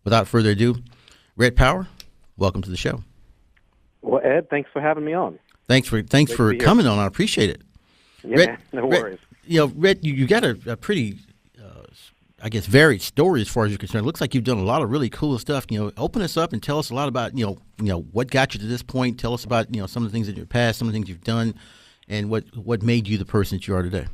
without further ado, Rhett Power, welcome to the show. Well, Ed, thanks for having me on. Thanks for coming on. I appreciate it. Yeah, Rhett, no worries. Rhett, you got a pretty, I guess, varied story as far as you're concerned. It looks like you've done a lot of really cool stuff. Open us up and tell us a lot about what got you to this point. Tell us about some of the things in your past, some of the things you've done, and what made you the person that you are today.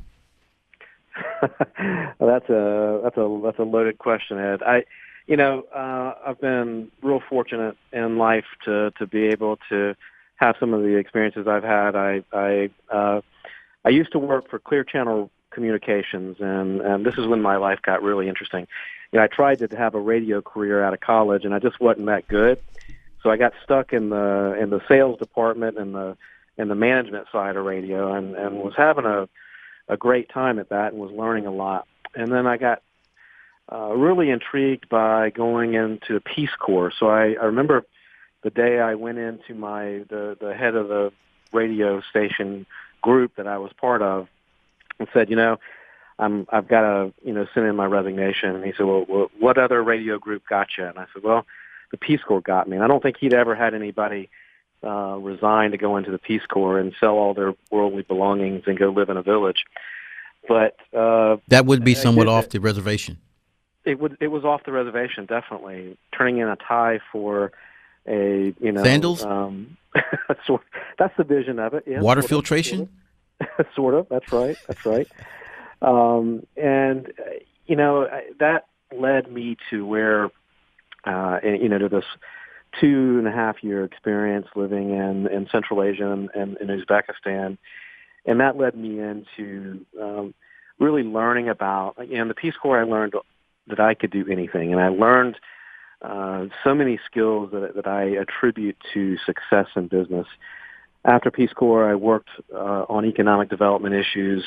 Well, that's a loaded question, Ed. I've been real fortunate in life to be able to have some of the experiences I've had. I used to work for Clear Channel Communications, and this is when my life got really interesting. I tried to have a radio career out of college, and I just wasn't that good. So I got stuck in the sales department and the management side of radio, and was having a great time at that, and was learning a lot. And then I got really intrigued by going into the Peace Corps. So I remember the day I went into the head of the radio station group that I was part of, and said, I've got to send in my resignation. And he said, well, what other radio group got you? And I said, well, the Peace Corps got me. And I don't think he'd ever had anybody resign to go into the Peace Corps and sell all their worldly belongings and go live in a village. But that would be somewhat off the reservation. It was off the reservation, definitely. Turning in a tie for a sandals. That's the vision of it. Yeah, water filtration. Sort of. That's right. That led me to where, to this 2.5-year experience living in Central Asia and in Uzbekistan. And that led me into really learning about, in the Peace Corps, I learned that I could do anything. And I learned so many skills that I attribute to success in business. After Peace Corps, I worked on economic development issues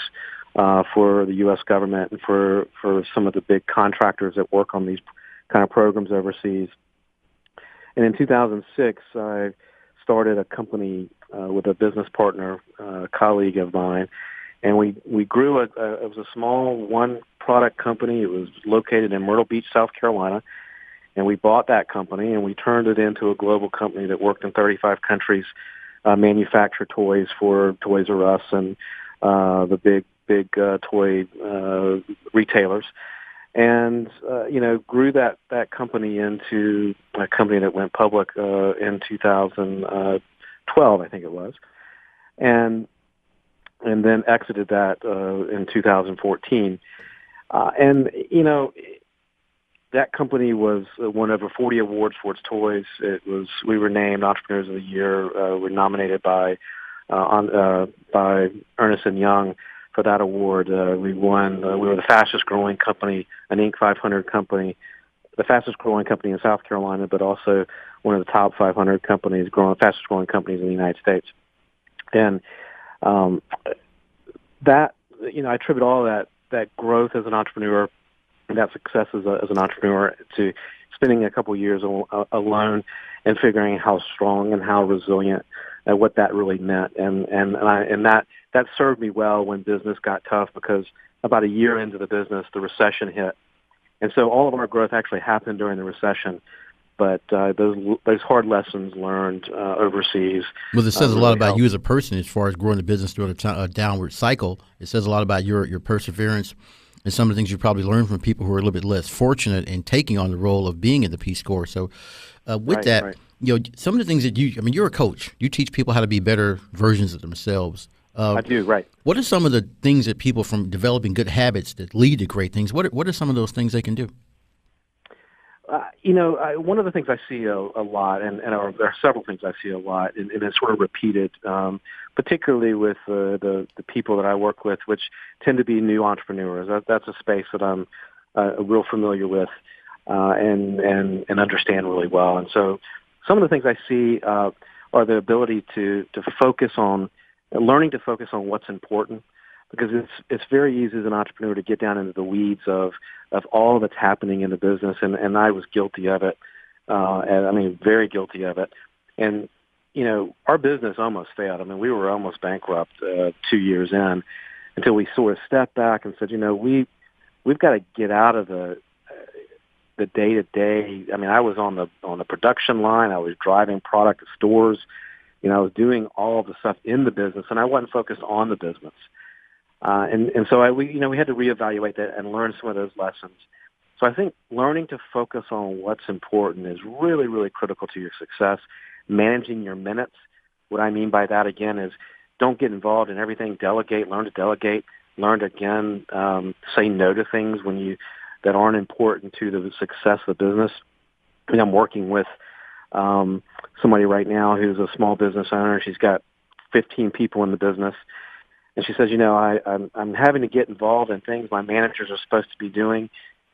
for the U.S. government and for some of the big contractors that work on these kind of programs overseas. And in 2006, I started a company with a business partner, a colleague of mine, and we grew it was a small one-product company. It was located in Myrtle Beach, South Carolina, and we bought that company and we turned it into a global company that worked in 35 countries, manufactured toys for Toys R Us and the big toy retailers. And, grew that company into a company that went public in 2012, I think it was, and then exited that in 2014. That company won over 40 awards for its toys. We were named Entrepreneurs of the Year. We're nominated by Ernst & Young for that award. We won. We were the fastest growing company, an Inc. 500 company, the fastest growing company in South Carolina, but also one of the top 500 companies, fastest growing companies in the United States. And I attribute all that growth as an entrepreneur and that success as an entrepreneur to spending a couple of years alone and figuring how strong and how resilient and what that really meant. And that served me well when business got tough, because about a year into the business, the recession hit. And so all of our growth actually happened during the recession. But those hard lessons learned overseas. Well, it says a lot about you as a person as far as growing the business during a downward cycle. It says a lot about your perseverance and some of the things you probably learned from people who are a little bit less fortunate in taking on the role of being in the Peace Corps. So with that, some of the things that you're a coach. You teach people how to be better versions of themselves. I do, right. What are some of the things that people from developing good habits that lead to great things, what are some of those things they can do? One of the things I see a lot, and there are several things I see a lot, and it's sort of repeated, particularly with the people that I work with, which tend to be new entrepreneurs. That's a space that I'm real familiar with and understand really well. And so some of the things I see are the ability to focus on, learning to focus on what's important, because it's very easy as an entrepreneur to get down into the weeds of all that's happening in the business, and I was guilty of it. Very guilty of it. And our business almost failed. We were almost bankrupt 2 years in, until we sort of stepped back and said, we've got to get out of the day-to-day. I mean, I was on the production line. I was driving product to stores. I was doing all of the stuff in the business, and I wasn't focused on the business. And so we had to reevaluate that and learn some of those lessons. So I think learning to focus on what's important is really, really critical to your success. Managing your minutes. What I mean by that, again, is don't get involved in everything. Delegate. Learn to delegate. Learn to, again, say no to things that aren't important to the success of the business. I'm working with somebody right now who's a small business owner. She's got 15 people in the business. And she says, I'm having to get involved in things my managers are supposed to be doing.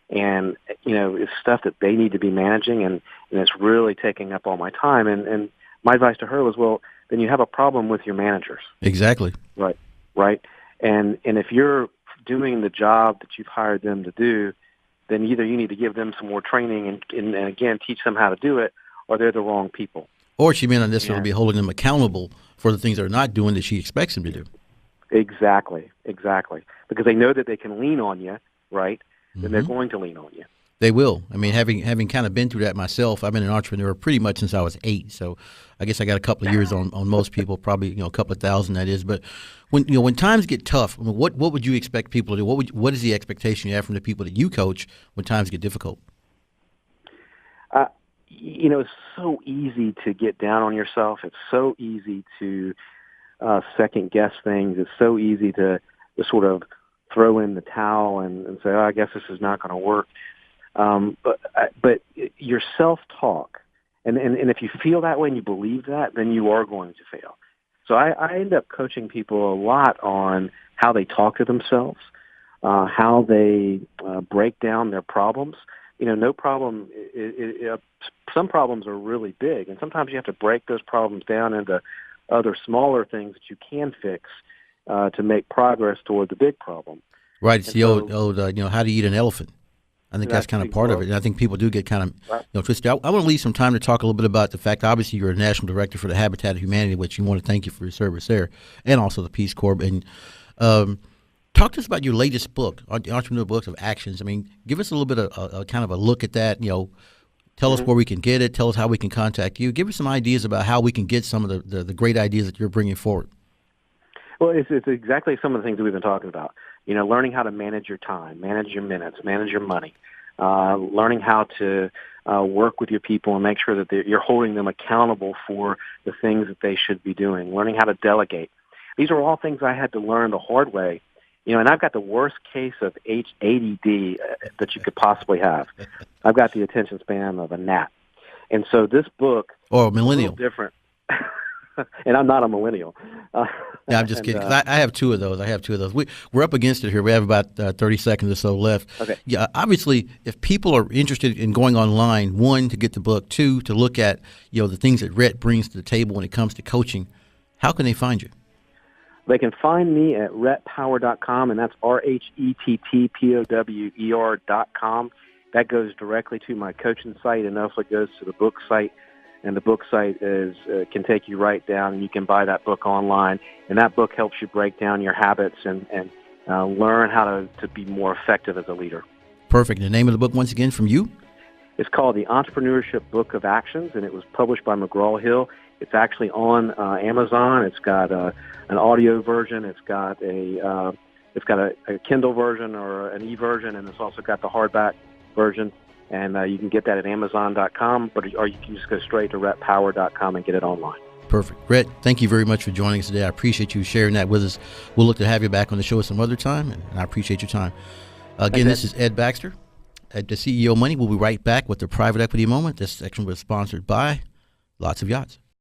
And, it's stuff that they need to be managing, and it's really taking up all my time. And my advice to her was, well, then you have a problem with your managers. Exactly. Right. And if you're doing the job that you've hired them to do, then either you need to give them some more training and again, teach them how to do it, or they're the wrong people. Or she may not necessarily be holding them accountable for the things they're not doing that she expects them to do. Exactly. Because they know that they can lean on you, right? Then they're going to lean on you. They will. I mean, having kind of been through that myself, I've been an entrepreneur pretty much since I was 8. So I guess I got a couple of years on most people, probably a couple of thousand, that is. But when times get tough, I mean, what would you expect people to do? What is the expectation you have from the people that you coach when times get difficult? It's so easy to get down on yourself. It's so easy to second guess things. It's so easy to sort of throw in the towel and say, I guess this is not going to work. But your self-talk, and if you feel that way and you believe that, then you are going to fail. So I end up coaching people a lot on how they talk to themselves, how they break down their problems. No problem. Some problems are really big, and sometimes you have to break those problems down into other smaller things that you can fix to make progress toward the big problem. Right. It's the old how to eat an elephant. I think that's kind of part of it. And I think people do get kind of twisted. I want to leave some time to talk a little bit about the fact, obviously, you're a national director for the Habitat of Humanity, which you want to thank you for your service there, and also the Peace Corps. And talk to us about your latest book, the Entrepreneur Books of Actions. I mean, give us a little bit of a kind of a look at that. Tell us where we can get it. Tell us how we can contact you. Give us some ideas about how we can get some of the great ideas that you're bringing forward. Well, it's exactly some of the things that we've been talking about. Learning how to manage your time, manage your minutes, manage your money, learning how to work with your people and make sure that you're holding them accountable for the things that they should be doing, learning how to delegate. These are all things I had to learn the hard way. And I've got the worst case of ADD that you could possibly have. I've got the attention span of a gnat. And so this book or a millennial. is a little different. And I'm not a millennial. Yeah, I'm just kidding. 'Cause I have two of those. We're up against it here. We have about 30 seconds or so left. Okay. Yeah, obviously, if people are interested in going online, one, to get the book, two, to look at the things that Rhett brings to the table when it comes to coaching, how can they find you? They can find me at rhettpower.com, and that's RHETTPOWER.com. That goes directly to my coaching site, and also goes to the book site. And the book site can take you right down, and you can buy that book online. And that book helps you break down your habits and learn how to be more effective as a leader. Perfect. The name of the book, once again, from you? It's called The Entrepreneurship Book of Actions, and it was published by McGraw-Hill. It's actually on Amazon. It's got an audio version. It's got a Kindle version or an e-version, and it's also got the hardback version. And you can get that at Amazon.com, or you can just go straight to rhettpower.com and get it online. Perfect. Rhett, thank you very much for joining us today. I appreciate you sharing that with us. We'll look to have you back on the show at some other time, and I appreciate your time. Again, this is Ed Baxter at the CEO Money. We'll be right back with the Private Equity Moment. This section was sponsored by Lots of Yachts.